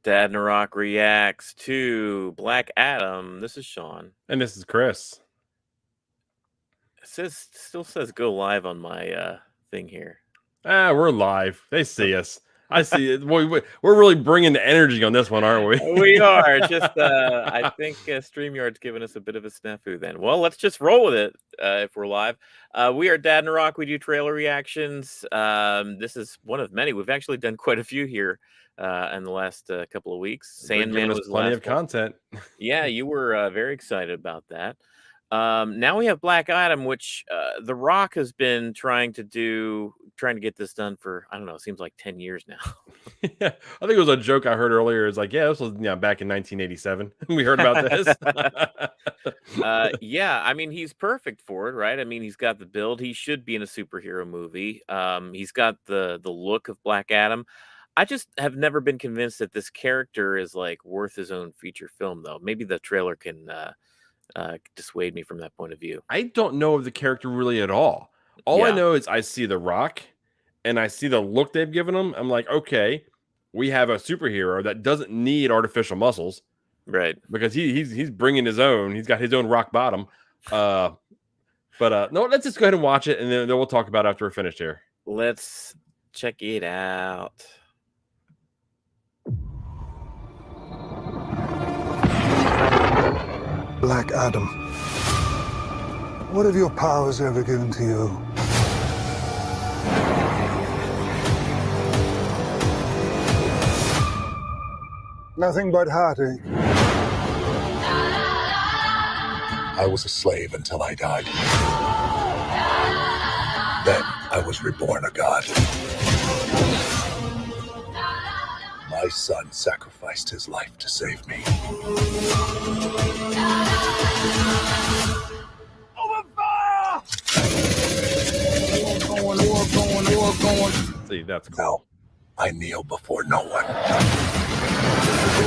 Dad and a Rock reacts to Black Adam. This is Sean. And this is Chris. It still says go live on my thing here. We're live. They see us. I see it. We're really bringing the energy on this one, aren't we? We are. Just I think StreamYard's giving us a bit of a snafu then. Well, let's just roll with it if we're live. We are Dad and a Rock. We do trailer reactions. This is one of many. We've actually done quite a few here in the last couple of weeks. Sandman was plenty of content. Yeah, you were very excited about that. Now we have Black Adam, which The Rock has been trying to get this done for, I don't know, it seems like 10 years now. Yeah, I think it was a joke I heard earlier. It's like, yeah, this was back in 1987. We heard about this. Yeah, I mean, he's perfect for it, right? I mean, he's got the build. He should be in a superhero movie. He's got the look of Black Adam. I just have never been convinced that this character is like worth his own feature film, though. Maybe the trailer can dissuade me from that point of view. I don't know of the character really at all. I know is I see The Rock and I see the look they've given him. I'm like, okay, we have a superhero that doesn't need artificial muscles, right? Because he's bringing his own. He's got his own rock bottom. No, let's just go ahead and watch it, and then we'll talk about it after we're finished here. Let's check it out. Black Adam, what have your powers ever given to you? Nothing but heartache. I was a slave until I died. Then I was reborn a god. My son sacrificed his life to save me. Open fire! War going. See, that's cool. Now, I kneel before no one.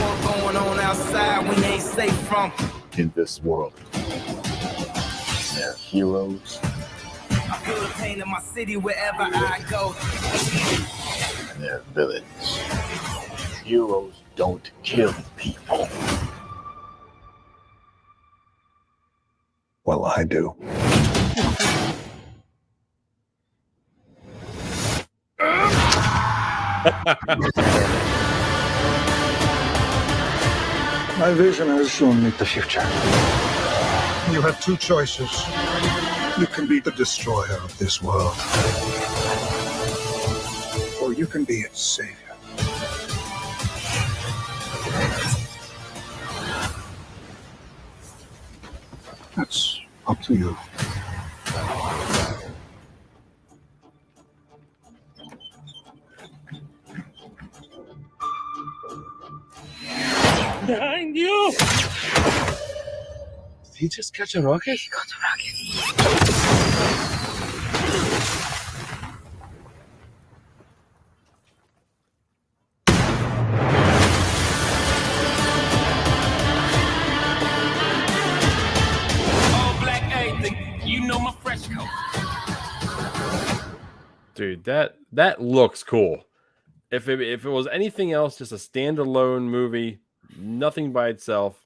War going on outside we ain't safe from. In this world, there are heroes. I feel the pain in my city wherever I go. And there are villains. Heroes don't kill people. Well, I do. My vision has shown me the future. You have two choices. You can be the destroyer of this world, or you can be its savior. That's up to you. Behind you! Did he just catch a rocket? He got a rocket. All black everything. You know my fresh coat. Dude, that looks cool. If it was anything else, just a standalone movie, nothing by itself,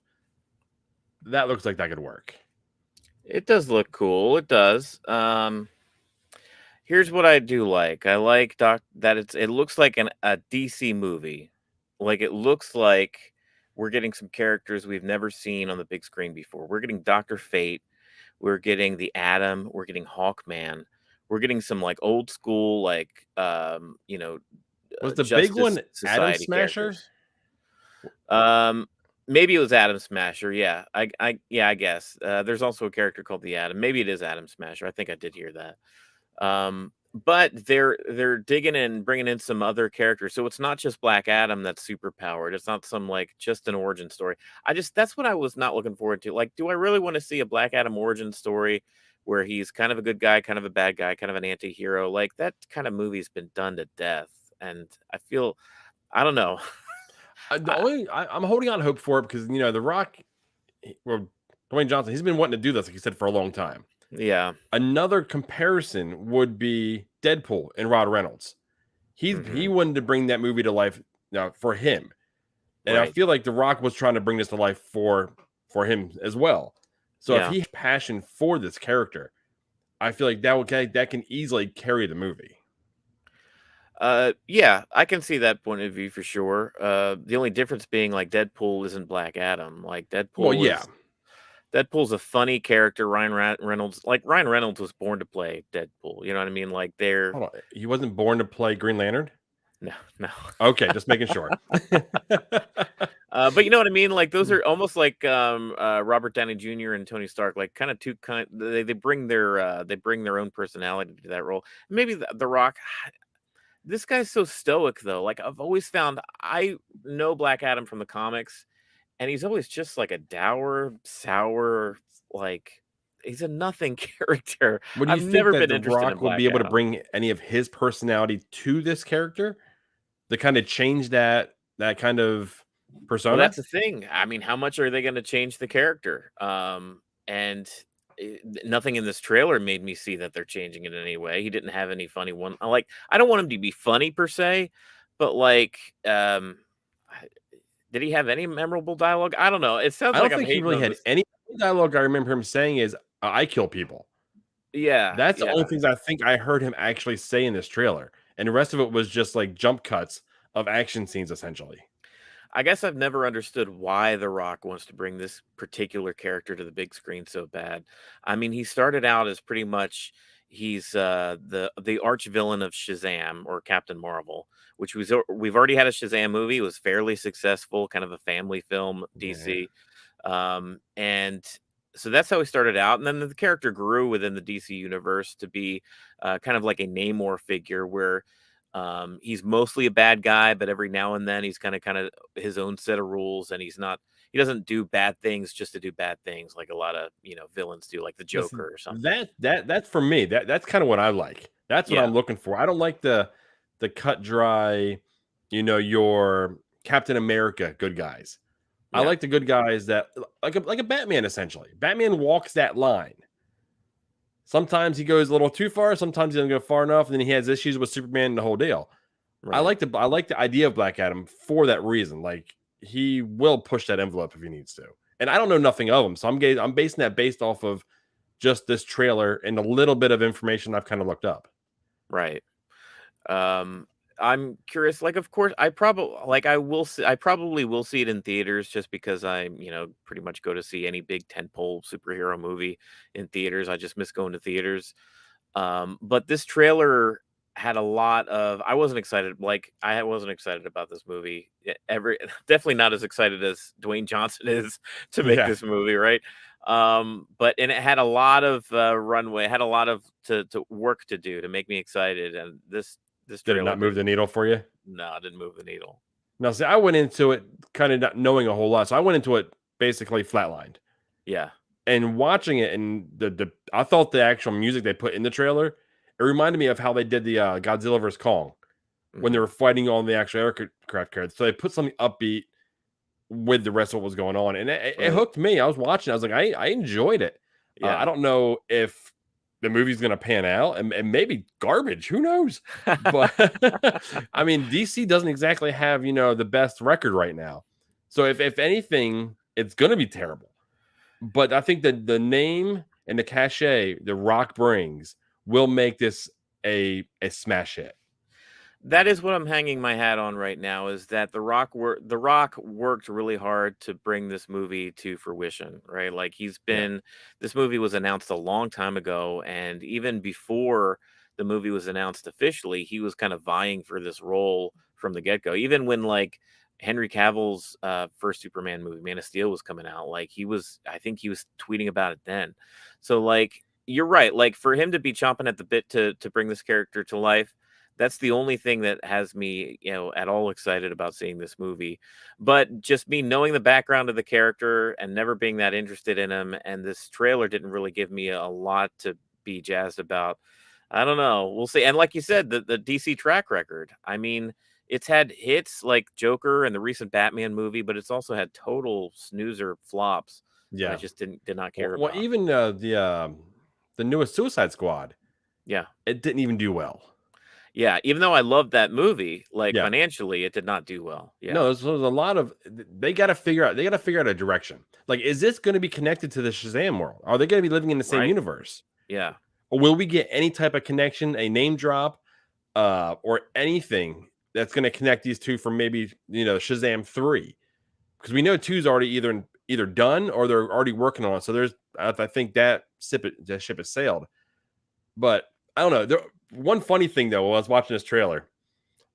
that looks like that could work. It does look cool. It does. Here's what I do like. I like that it looks like a DC movie. Like, it looks like we're getting some characters we've never seen on the big screen before. We're getting Dr. Fate. We're getting the Atom. We're getting Hawkman. We're getting some like old school, like was the big one Atom Smasher? Maybe it was Atom Smasher. Yeah, I guess. There's also a character called the Atom. Maybe it is Atom Smasher. I think I did hear that. But they're digging in, bringing in some other characters. So it's not just Black Adam that's super powered. It's not some like just an origin story. That's what I was not looking forward to. Like, do I really want to see a Black Adam origin story where he's kind of a good guy, kind of a bad guy, kind of an anti-hero? Like, that kind of movie's been done to death. And I don't know. I'm holding on hope for it because The Rock, Dwayne Johnson, he's been wanting to do this, like you said, for a long time. Yeah. Another comparison would be Deadpool and Rod Reynolds. He wanted to bring that movie to life for him. And I Right. feel like The Rock was trying to bring this to life for him as well. So if Yeah. he has passion for this character, I feel like that can easily carry the movie. Yeah, I can see that point of view for sure. The only difference being like Deadpool isn't Black Adam. Like Well, yeah. Deadpool's a funny character. Reynolds, like Ryan Reynolds, was born to play Deadpool. You know what I mean? Like Hold on. He wasn't born to play Green Lantern? no, no. Okay, just making sure. But you know what I mean? Like those are almost like Robert Downey Jr. and Tony Stark, like kind of they bring their own personality to that role. Maybe the Rock. This guy's so stoic though. Like I've always found I know Black Adam from the comics, and he's always just like a dour, sour, like he's a nothing character. Would you I've think never that been The interested in Rock would Black be able to Adam. bring any of his personality to this character to kind of change that kind of Well, persona? that's the thing. I mean, how much are they going to change the character? And nothing in this trailer made me see that they're changing it in any way. He didn't have any funny one. Like, I don't want him to be funny per se, but like, did he have any memorable dialogue? I don't know. It sounds I like don't I'm think he hating really on had this. any dialogue. I remember him saying is, "I kill people." Yeah, That's the yeah. only things I think I heard him actually say in this trailer, and the rest of it was just like jump cuts of action scenes, essentially. I guess I've never understood why The Rock wants to bring this particular character to the big screen so bad. I mean, he started out as pretty much he's the arch villain of Shazam or Captain Marvel, which we've already had a Shazam movie. It was fairly successful, kind of a family film, Yeah. DC. And so that's how he started out, and then the character grew within the DC universe to be kind of like a Namor figure where he's mostly a bad guy, but every now and then he's kind of his own set of rules, and he doesn't do bad things just to do bad things like a lot of villains do, like the Listen, Joker or something. that's for me. That's kind of what I like. That's what Yeah, I'm looking for. I don't like the cut dry, your Captain America good guys. I yeah, like the good guys that like a Batman essentially. Batman walks that line. Sometimes he goes a little too far, sometimes he doesn't go far enough, and then he has issues with Superman and the whole deal. right. I like the idea of Black Adam for that reason. Like he will push that envelope if he needs to. And I don't know nothing of him, so I'm basing that based off of just this trailer and a little bit of information I've kind of looked up. Right. Um, I'm curious. Like, of course, I probably will see it in theaters just because pretty much go to see any big tentpole superhero movie in theaters. I just miss going to theaters. But this trailer had a lot of. I wasn't excited. Like, I wasn't excited about this movie. Definitely not as excited as Dwayne Johnson is to make Yeah. this movie, right? But and it had a lot of runway, had a lot of to work to do to make me excited, and this Did it trailer not move the needle for you? no, it didn't move the needle. Now, see, I went into it kind of not knowing a whole lot. So I went into it basically flatlined. Yeah, And watching it and I thought the actual music they put in the trailer, it reminded me of how they did the Godzilla vs. Kong when they mhm, were fighting on the actual aircraft carrier. So they put something upbeat with the rest of what was going on. And it right, hooked me. I was watching. I was like, I enjoyed it. I yeah. don't know if the movie's going to pan out and maybe garbage. Who knows? But I mean, DC doesn't exactly have, the best record right now. So if anything, it's going to be terrible. But I think that the name and the cachet The Rock brings will make this a smash hit. That is what I'm hanging my hat on right now. Is that the Rock worked really hard to bring this movie to fruition, right? Like Yeah. this movie was announced a long time ago, and even before the movie was announced officially, he was kind of vying for this role from the get go. Even when like Henry Cavill's first Superman movie, Man of Steel, was coming out, like I think he was tweeting about it then. So like you're right, like for him to be chomping at the bit to bring this character to life, that's the only thing that has me, at all excited about seeing this movie. But just me knowing the background of the character and never being that interested in him, and this trailer didn't really give me a lot to be jazzed about. I don't know. We'll see. And like you said, the DC track record. I mean, it's had hits like Joker and the recent Batman movie, but it's also had total snoozer flops that I Yeah. just did not care Well, about. even the newest Suicide Squad, Yeah. it didn't even do well. Yeah, even though I loved that movie, like Yeah. financially, it did not do well. Yeah, No, there's a lot of they got to figure out. They got to figure out a direction. Like, is this going to be connected to the Shazam world? Are they going to be living in the same right. universe, Yeah, or will we get any type of connection, a name drop, or anything that's going to connect these two from maybe Shazam 3? Because we know 2's already either done or they're already working on it. So there's I think that ship has sailed. But I don't know. One funny thing though, while I was watching this trailer,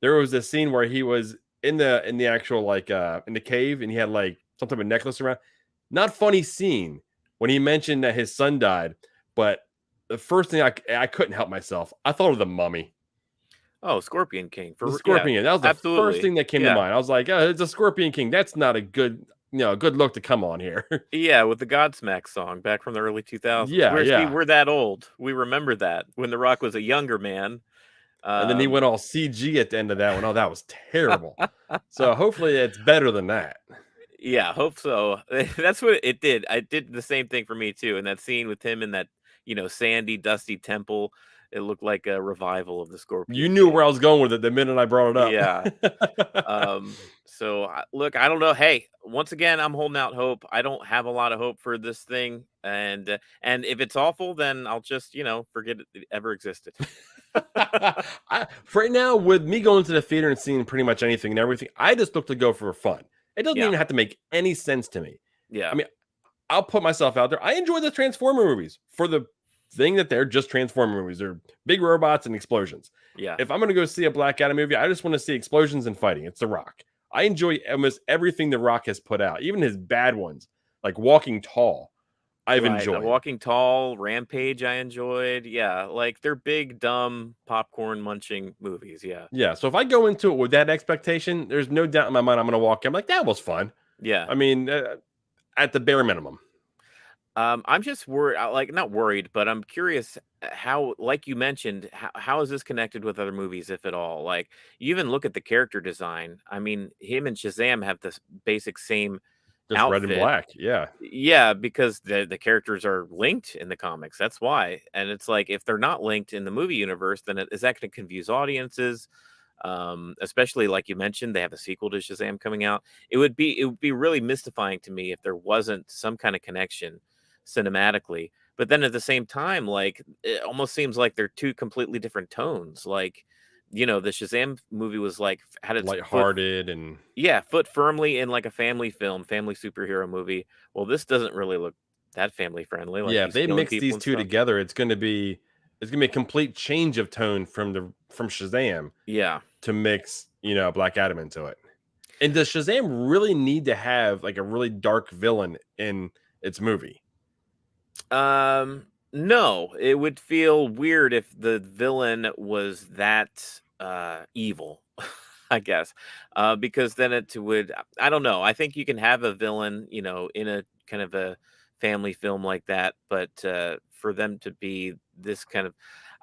there was this scene where he was in the actual in the cave, and he had like some type of necklace around. Not funny scene when he mentioned that his son died, but the first thing I couldn't help myself. I thought of the Mummy, oh, Scorpion King the for yeah, Scorpion. That was the first absolutely. thing that came to Yeah, mind. I was like, oh, it's a Scorpion King. That's not a good good look to come on here. yeah, with the Godsmack song back from the early 2000s. Yeah, yeah. We're that old. We remember that when The Rock was a younger man. And then he Um, went all CG at the end of that one. Oh, that was terrible. So hopefully it's better than that. yeah, hope so. That's what it did. I did the same thing for me too. And that scene with him in that, sandy, dusty temple, it looked like a revival of the You Scorpion knew King. where I was going with it the minute I brought it Yeah. up. Look, I don't know. Hey, once again, I'm holding out hope. I don't have a lot of hope for this thing, and if it's awful, then I'll just forget it ever existed. For right now, with me going to the theater and seeing pretty much anything and everything, I just look to go for fun. It doesn't Yeah, even have to make any sense to me. I yeah, mean, I'll put myself out there. I enjoy the Transformer movies for the thing that they're just Transformer movies. They're big robots and explosions. yeah. If I'm going to go see a Black Adam movie, I just want to see explosions and fighting. It's The Rock. I enjoy almost everything The Rock has put out, even his bad ones, like Walking Tall. I've Right. enjoyed. Walking Tall, Rampage, I enjoyed. Yeah, like they're big, dumb, popcorn munching movies. Yeah, Yeah. So if I go into it with that expectation, there's no doubt in my mind I'm going to walk in. I'm like, that was fun. yeah. I mean, at the bare minimum. I'm just worried, like not worried, but I'm curious how, like you mentioned, how is this connected with other movies, if at all? Like you even look at the character design. I mean, him and Shazam have this basic same Just red and outfit. black. Yeah. Yeah, because the characters are linked in the comics. That's why. And it's like if they're not linked in the movie universe, then is that going to confuse audiences? Especially like you mentioned, they have a sequel to Shazam coming out. It would be really mystifying to me if there wasn't some kind of connection cinematically. But then at the same time, like it almost seems like they're two completely different tones. Like, the Shazam movie was like had its foot Lighthearted and yeah, foot firmly in like a family film, family superhero movie. Well, this doesn't really look that family friendly. Like yeah, if he's they killing mix people these and two stuff. together, it's gonna be a complete change of tone from Shazam Yeah. to mix, Black Adam into it. And does Shazam really need to have like a really dark villain in its movie? No, it would feel weird if the villain was that evil, I guess. Because then it would I don't know. I think you can have a villain, in a kind of a family film like that, but for them to be this kind of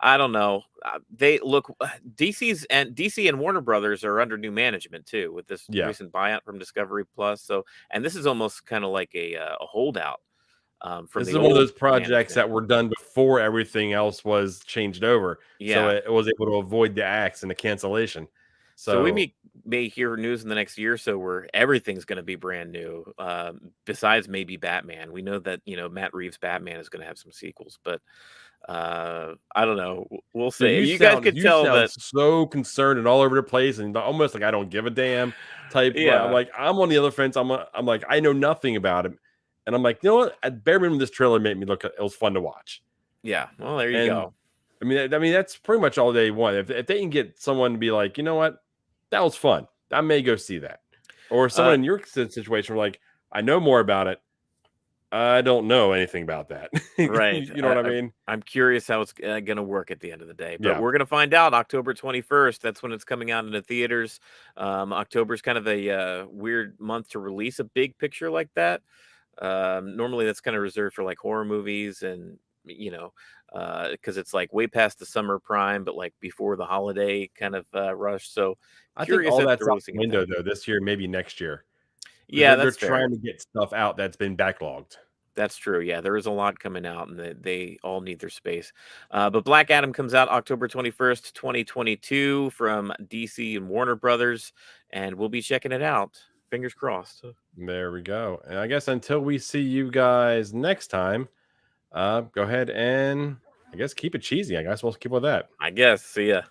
I don't know. They look DC and Warner Brothers are under new management too with this Yeah. recent buyout from Discovery Plus. So, and this is almost kind of like a holdout from This the is one of old those projects management. that were done before everything else was changed over. So Yeah. it was able to avoid the axe and the cancellation. So we So may hear news in the next year or so where everything's going to be brand new, besides maybe Batman. We know that Matt Reeves' Batman is going to have some sequels, but I don't know. We'll dude, see. You guys could you tell sound that. so concerned and all over the place and almost like I don't give a damn type. Yeah, I'm on the other fence. I'm like I know nothing about it, and I'm like, you know what? At bare minimum, this trailer made me look. It was fun to watch, yeah. Well, there you and go. I mean that's pretty much all they want. If they can get someone to be like, you know what, that was fun, I may go see that, or someone Uh, in your situation where like I know more about it. I don't know anything about that. right. You know what I mean? I'm curious how it's going to work at the end of the day, but Yeah. we're going to find out October 21st. That's when it's coming out in the theaters. October is kind of a weird month to release a big picture like that. Normally that's kind of reserved for like horror movies and because it's like way past the summer prime, but like before the holiday kind of rush. So I think curious all that that's they're out the releasing it window then. though this year, maybe next year. Because Yeah, they're that's fair. trying to get stuff out that's been backlogged. That's true. Yeah, there is a lot coming out, and they all need their space. But Black Adam comes out October 21st, 2022 from DC and Warner Brothers, and we'll be checking it out. Fingers crossed. There we go. And I guess until we see you guys next time, go ahead and I guess keep it cheesy. I guess we'll keep with that. I guess. See ya.